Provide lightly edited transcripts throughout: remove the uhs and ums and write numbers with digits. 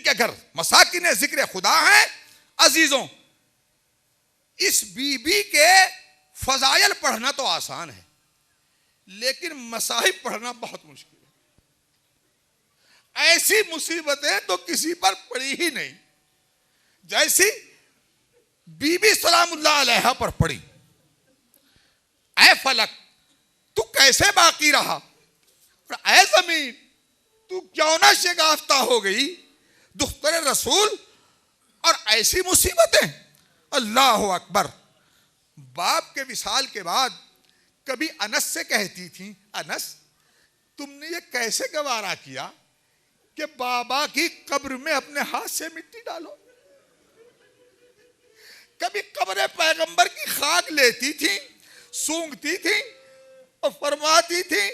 जिनके घर मसाकिन जिक्र खुदा है। अजीजों, इस बीबी के फजाइल पढ़ना तो आसान है, लेकिन मसाहिब पढ़ना बहुत मुश्किल है। ऐसी मुसीबतें तो किसी पर पड़ी ही नहीं जैसी बीबी सलामुल्लाह अलैहा पर पड़ी। ऐ फलक तू कैसे बाकी रहा, और ऐ जमीन तू क्यों ना शेगाफ्ता हो गई दुख्तर रसूल, और ऐसी मुसीबतें। अल्लाह अकबर। बाप के विसाल के बाद कभी अनस से कहती थी, अनस तुमने ये कैसे गवारा किया कि बाबा की कब्र में अपने हाथ से मिट्टी डालो। कभी कब्र पैगंबर की खाक लेती थी, सूंघती थी और फरमाती थी,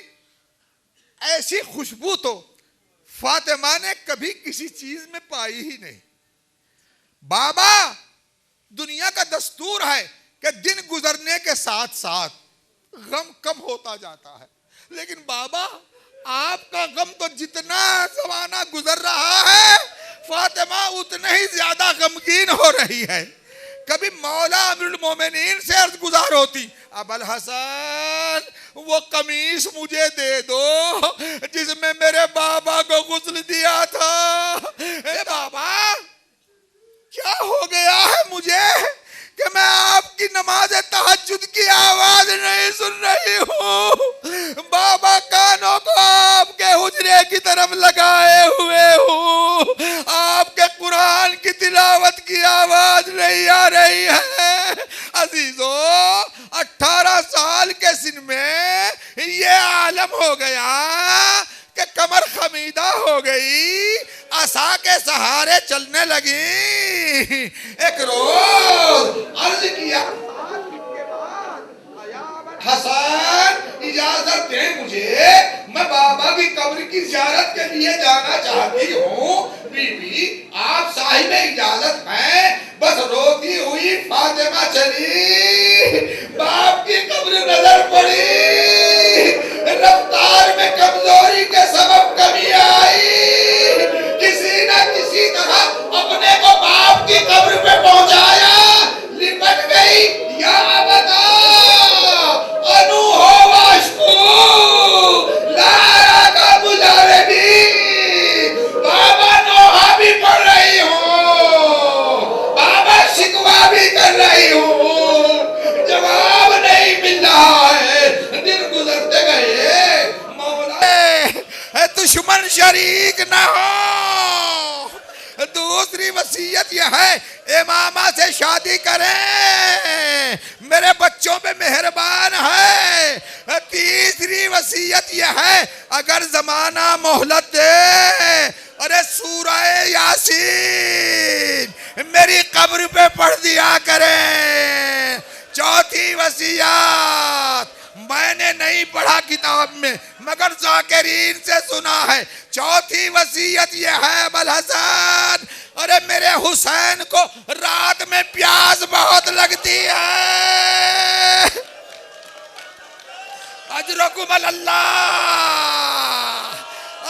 ऐसी खुशबू तो फातिमा ने कभी किसी चीज में पाई ही नहीं। बाबा, दुनिया का दस्तूर है कि दिन गुजरने के साथ साथ गम कम होता जाता है, लेकिन बाबा आपका गम तो जितना जमाना गुजर रहा है फातिमा उतने ही ज्यादा गमगीन हो रही है। कभी मौला अमीरुल मोमिनीन से अर्ज गुजार होती, अबुल हसन वो कमीज मुझे दे दो जिसमें मेरे बाबा को गुस्ल दिया था। ए बाबा, क्या हो गया है मुझे कि मैं आपकी नमाज तहज्जुद की आवाज नहीं सुन रही हूँ। बाबा कानों को आपके हुजरे की तरफ लगाए हुए हूँ, आपके कुरान की तिलावत की आवाज नहीं आ रही है। अजीजों, 18 साल के सिन में ये आलम हो गया कि कमर खमीदा हो गई, असा के सहारे चलने लगी। एक रोज अर्ज किया, हसन इजाजत दे मुझे, मैं बाबा की कब्र की ज़ियारत के लिए जाना चाहती हूँ। बीबी, आप साहिब इजाजत हैं। बस रोती हुई फातिमा चली, बाप की कब्र नजर पड़ी, रफ्तार में कमजोरी के सबब कमी आई, किसी न किसी तरह अपने को बाप की कब्र पे पहुंचाया, लिपट गई। या बता अनु हो वाशकू लारा का बुझावे भी, बाबा नोहा भी पढ़ रही हूँ, बाबा शिकवा भी कर रही हूँ, जवाब नहीं मिल रहा है। दिन गुजरते गए, मौला दुश्मन शरीक ना हो। दूसरी वसीयत यह है, इमामा से शादी करें, मेरे बच्चों पे मेहरबान है। तीसरी वसीयत यह है, अगर जमाना मोहलत दे, अरे सूरह यासीन मेरी कब्र पे पढ़ दिया करें। चौथी वसीयत मैंने नहीं पढ़ा किताब में, मगर जाकिरीन से सुना है। चौथी वसीयत यह है, अबुल हसन, अरे मेरे हुसैन को रात में प्यास बहुत लगती है। अजरकुम अल्लाह,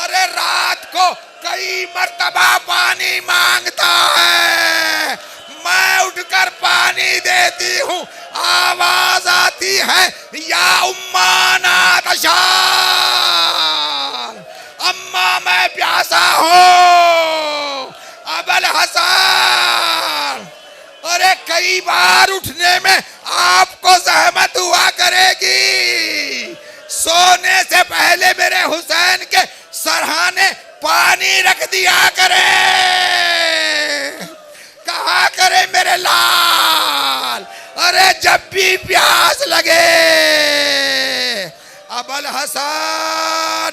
अरे रात को कई मर्तबा पानी मांगता है, मैं उठकर पानी देती हूँ, आवाज आती है, या उम्मा नातशान, अम्मा मैं प्यासा हूँ। अबुल हसन, अरे कई बार उठने में आपको सहमत हुआ करेगी, सोने से पहले मेरे हुसैन के सरहाने पानी रख दिया करे, कहा करे मेरे लाल, अरे जब भी प्यास लगे। अबुल हसन,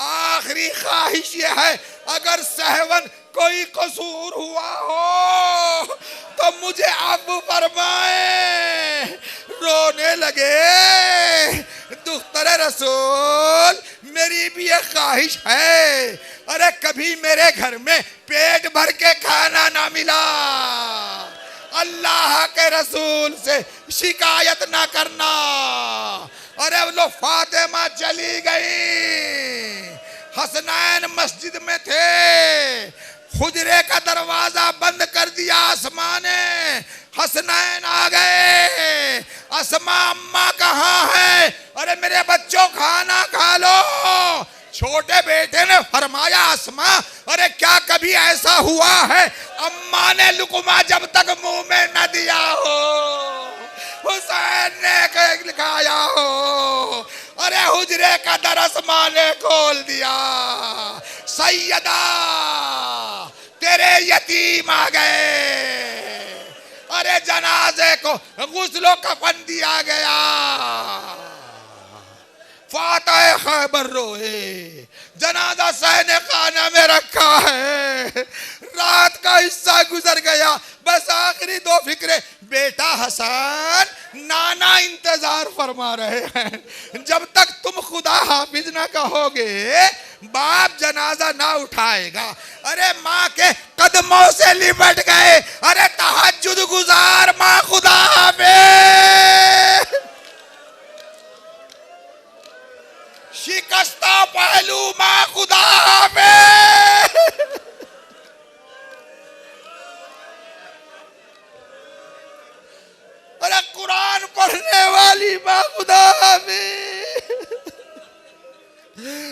आखिरी ख्वाहिश ये है, अगर सहवन कोई कसूर हुआ हो तो मुझे अफ़्व फरमाए। रोने लगे, दुख्तर रसूल मेरी भी एक ख्वाहिश है, अरे कभी मेरे घर में पेट भर के खाना ना मिला, अल्लाह के रसूल से शिकायत ना करना। अरे लो फातिमा चली गई, हसनैन मस्जिद में थे, हुजरे का दरवाजा बंद कर दिया अस्मा ने। हसनैन आ गए। अस्मा अम्मा कहाँ है? अरे मेरे बच्चों खाना खा लो। छोटे बेटे ने फरमाया अस्मा अरे क्या कभी ऐसा हुआ है अम्मा ने लुकमा जब तक मुंह में न दिया हो, हुसैन ने लिखाया हो। अरे हुजरे का दर अस्मा ने खोल दिया। सैयदा तेरे यतीम आ गए। अरे जनाजे को गुस्लो कफन दिया गया। फातह खैबर रोए। जनाजा सहने खाना में रखा है। रात का हिस्सा गुजर गया। बस आखिरी दो फिक्रे। बेटा हसन नाना इंतजार फरमा रहे हैं। जब तक तुम खुदा हाफिज ना कहोगे बाप जनाजा ना उठाएगा। अरे माँ के कदमों से लिपट गए। अरे तहज्जुद गुजार माँ खुदा हाफिज। शिकस्ता पहलू माँ खुदा हाफिज। अरे कुरान पढ़ने वाली माँ खुदा हाफिज।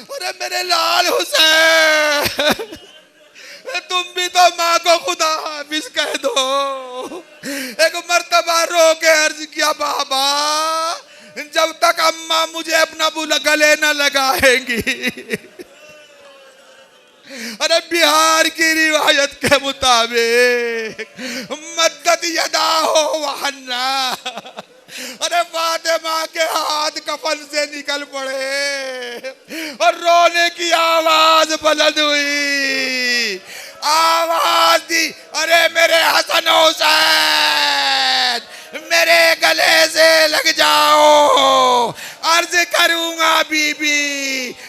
अरे मेरे लाल हुसैन तुम भी तो माँ को खुदा हाफिज कह दो। एक मर्तबा रो के अर्ज किया बाबा जब तक अम्मा मुझे अपना बुला गले न लगाएंगी। अरे बिहार की रिवायत के मुताबिक मद्दत यदा हो वहन्ना। अरे फातिमा के हाथ कफन से निकल पड़े और रोने की आवाज बुलंद हुई। आवाज दी अरे मेरे हसन हुसैन मेरे गले से लग जाओ। अर्ज करूंगा बीबी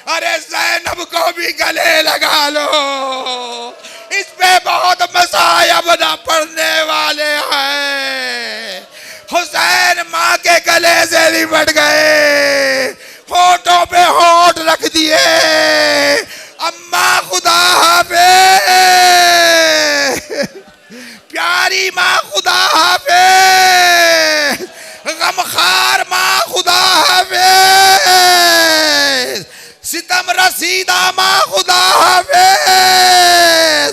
अरे ज़ैनब को भी गले लगा लो। इस पे बहुत मसायब ना पड़ने वाले हैं। हुसैन माँ के गले से लिपट गए। होठों पे होठ रख दिए। अम्मा खुदा हाफिज। प्यारी माँ खुदा हाफिज। गमखार माँ खुदा हाफिज। सितम रसीदा माँ खुदा हाफिज।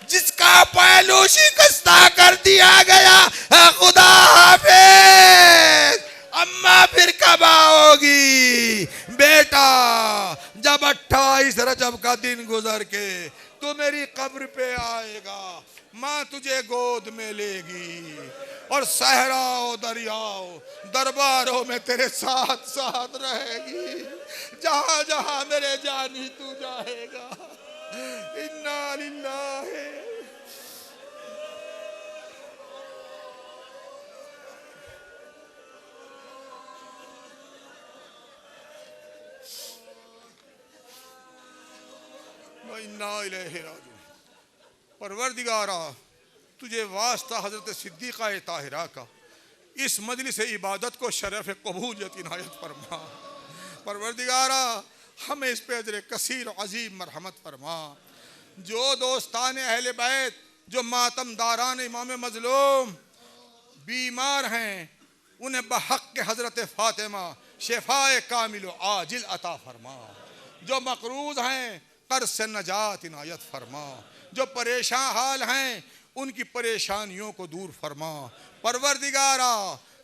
जिसका पहलू शिकस्ता कर दिया गया खुदा हाफिज। अम्मा फिर कब आओगी? बेटा जब 28 रजब का दिन गुजर के तू मेरी कब्र पे आएगा माँ तुझे गोद में लेगी और सहराओ दरियाओ दरबारों में तेरे साथ साथ रहेगी। जहां जहां मेरे जानी तू जाएगा। इन्ना लिल्लाहि व इन्ना इलैहि राजिऊन। परवरदिगारा तुझे वास्ता हजरत सिद्दीक़ा ताहिरा का इस मजलिस इबादत को शरफ कबूलियत इनायत फरमा। परवरदिगारा हमें इस पे अजर कसीर अजीम मरहमत फरमा। जो दोस्तान अहले बैत जो मातमदारान इमाम मजलूम बीमार हैं उन्हें बहक के हजरत फातिमा शिफाए कामिल आजिल अता फरमा। जो मकरूज हैं कर्ज से नजात इनायत फरमा। जो परेशान हाल हैं उनकी परेशानियों को दूर फरमा। परवरदिगारा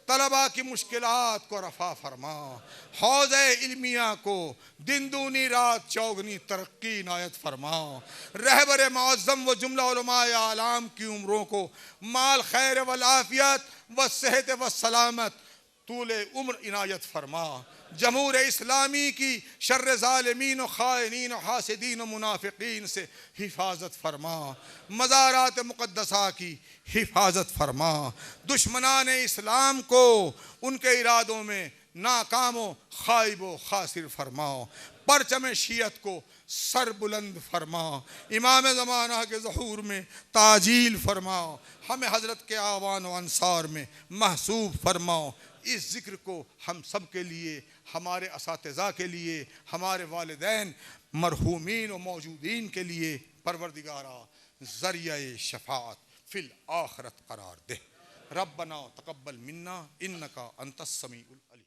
तलबा की मुश्किलात को रफ़ा फरमा। हौज़े इल्मिया को दिन दूनी रात चौगनी तरक्की इनायत फरमा। रहबर मुअज़्ज़म व जुमला उलमाए आलाम की उम्रों को माल खैर व आफियत व सेहत व सलामत तूले उम्र इनायत फरमा। जमहूर इस्लामी की शर्र ज़ालिमीन व खाइनीन व हासिदीन व मुनाफिकीन से हिफाजत फरमा। मज़ारात मुक़द्दसा की हिफाजत फरमा। दुश्मनान इस्लाम को उनके इरादों में नाकाम व खाइब व खासिर फरमाओ। परचम शियत को सर बुलंद फरमा। इमाम ज़माना के ज़हूर में ताजील फरमाओ। हमें हज़रत के आवान व अंसार में महसूब फरमाओ। इस ज़िक्र को हम सब के लिए हमारे असातिज़ा के लिए हमारे वालिदैन मरहूमीन व मौजूदीन के लिए परवरदिगारा ज़रिया शफात फिल आखरत करार दे। रब्बना तकब्बल मिन्ना इन्नका अंतस समीउल अलीम।